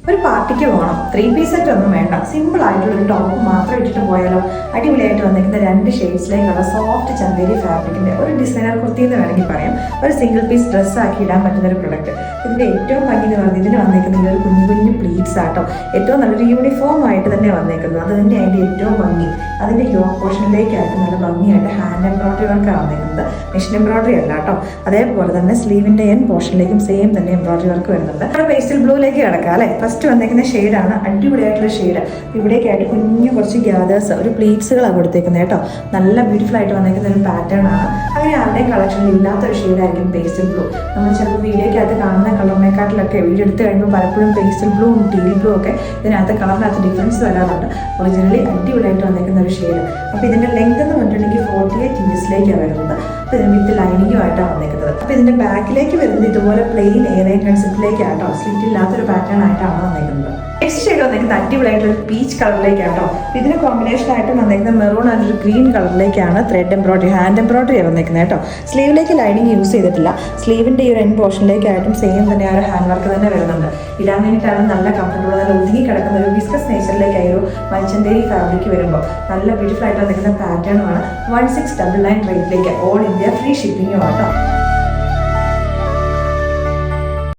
ഒരു പാർട്ടിക്ക് പോകണം, 3 പീസ് സെറ്റ് ഒന്നും വേണ്ട, സിമ്പിൾ ആയിട്ടുള്ള ഒരു ടോപ്പ് മാത്രം ഇട്ടിട്ട് പോയാലോ. അടിപൊളിയായിട്ട് വന്നിരിക്കുന്ന 2 ഷെയ്ഡ്സിലേക്കുള്ള സോഫ്റ്റ് ചന്തേരി ഫാബ്രിക്കിന്റെ ഒരു ഡിസൈനർ കുർത്തി എന്ന് വേണമെങ്കിൽ പറയാം. ഒരു സിംഗിൾ പീസ് ഡ്രസ്സ് ആക്കി ഇടാൻ പറ്റുന്ന ഒരു പ്രൊഡക്റ്റ്. ഇതിന്റെ ഏറ്റവും ഭംഗി എന്ന് പറഞ്ഞാൽ ഇതിന് വന്നിരിക്കുന്ന ഒരു കുഞ്ഞു കുഞ്ഞു പ്ലീറ്റ്സ് ആട്ടോ. ഏറ്റവും നല്ലൊരു യൂണിഫോം ആയിട്ട് തന്നെ വന്നേക്കുന്നത്. അത് തന്നെ അതിന്റെ ഏറ്റവും ഭംഗി. അതിന്റെ യോക്ക് പോർഷനിലേക്കായിട്ട് നല്ല ഭംഗിയായിട്ട് ഹാൻഡ് എംബ്രോയിഡറി വർക്കാണ് വന്നിരിക്കുന്നത്. മെഷീൻ എംബ്രോയിഡറി അല്ല കേട്ടോ. അതേപോലെ തന്നെ സ്ലീവിന്റെ എൻ പോർഷനിലേക്കും സെയിം തന്നെ എംബ്രോയിഡറി വർക്ക് വരുന്നുണ്ട്. നമ്മുടെ പേസ്റ്റൽ ബ്ലൂയിലേക്ക് കിടക്കാം അല്ലെ. ഫസ്റ്റ് വന്നേക്കുന്ന ഷെയ്ഡാണ് അടിപൊളിയായിട്ടുള്ള ഷെയ്ഡ്. ഇവിടേക്കായിട്ട് കുഞ്ഞു കുറച്ച് ഗ്യാദേഴ്സ് ഒരു പ്ലീറ്റ്സുകളാണ് കൊടുത്തേക്കുന്നത് കേട്ടോ. നല്ല ബ്യൂട്ടിഫുൾ ആയിട്ട് വന്നേക്കുന്ന ഒരു പാറ്റേൺ ആണ്. അങ്ങനെ ആരുടെയും കളക്ഷനിൽ ഇല്ലാത്തൊരു ഷെയ്ഡായിരിക്കും പേസ്റ്റൽ ബ്ലൂ. നമ്മൾ ചിലപ്പോൾ വീഡിയോക്കകത്ത് കാണുന്ന കളറിനെക്കാട്ടിലൊക്കെ വീഡിയോ എടുത്ത് കഴിയുമ്പോൾ പലപ്പോഴും പേസ്റ്റൽ ബ്ലൂവും ടീൽ ബ്ലൂ ഒക്കെ ഇതിനകത്ത് കളറിനകത്ത് ഡിഫറൻസ് വരാറുണ്ട്. ഒറിജിനലി അടിപൊളിയായിട്ട് വന്നേക്കുന്ന ഒരു ഷെയ്ഡ്. അപ്പോൾ ഇതിന്റെ ലെങ്ത് എന്ന് പറഞ്ഞിട്ടുണ്ടെങ്കിൽ 48 ഇഞ്ചസിലേക്കാണ് വരുന്നത്. അപ്പോൾ ഇതിന് വിത്ത് ലൈനിങ്ങുമായിട്ടാണ് വന്നേക്കുന്നത്. അപ്പോൾ ഇതിന്റെ ബാക്കിലേക്ക് വരുന്നത് ഇതുപോലെ പ്ലെയിൻ എയറിംഗ് കൺസെപ്റ്റിലേക്കാട്ടോ. സ്ലിറ്റ് ഇല്ലാത്തൊരു പാറ്റേൺ ആയിട്ടാണ് വന്നേക്കുന്നത്. നെക്സ്റ്റ് ഷെയ്ഡ് വന്നേക്കുന്നത് അടിപൊളിയായിട്ടൊരു പീച്ച് കളറിലേക്കാട്ടോ. ഇതിന് കോമ്പിനേഷൻ ആയിട്ട് വന്നേക്കുന്ന മെറൂൺ ആൻഡ് ഒരു ഗ്രീൻ കളറിലേക്കാണ് ത്രെഡ് എംബ്രോയിഡറി ഹാൻഡ് എംബ്രോയിഡറി വന്നേക്കുന്നത് കേട്ടോ. സ്ലീവിലേക്ക് ലൈനിങ് യൂസ് ചെയ്തിട്ടില്ല. സ്ലീവിന്റെ ഈ ഒരു എൻ പോർഷനിലേക്കായിട്ടും സെയിം തന്നെ ആ ഒരു ഹാൻഡ് വർക്ക് തന്നെ വരുന്നുണ്ട്. ഇടാൻ വേണ്ടിയിട്ടാണ് നല്ല കംഫർട്ടബിൾ, നല്ല ഒതുങ്ങി കിടക്കുന്ന ഒരു വിസ്കസ് നേച്ചറിലേക്കായി ഒരു മൽച്ചന്തേരി ഫാബ്രിക് വരുമ്പോൾ നല്ല ബ്യൂട്ടിഫുൾ ആയിട്ട് വന്നിരിക്കുന്ന പാറ്റേണുമാണ്. 1699 റേറ്റിലേക്ക് ഓൾ ഇന്ത്യ ഫ്രീ ഷിപ്പിംഗും ആട്ടോ.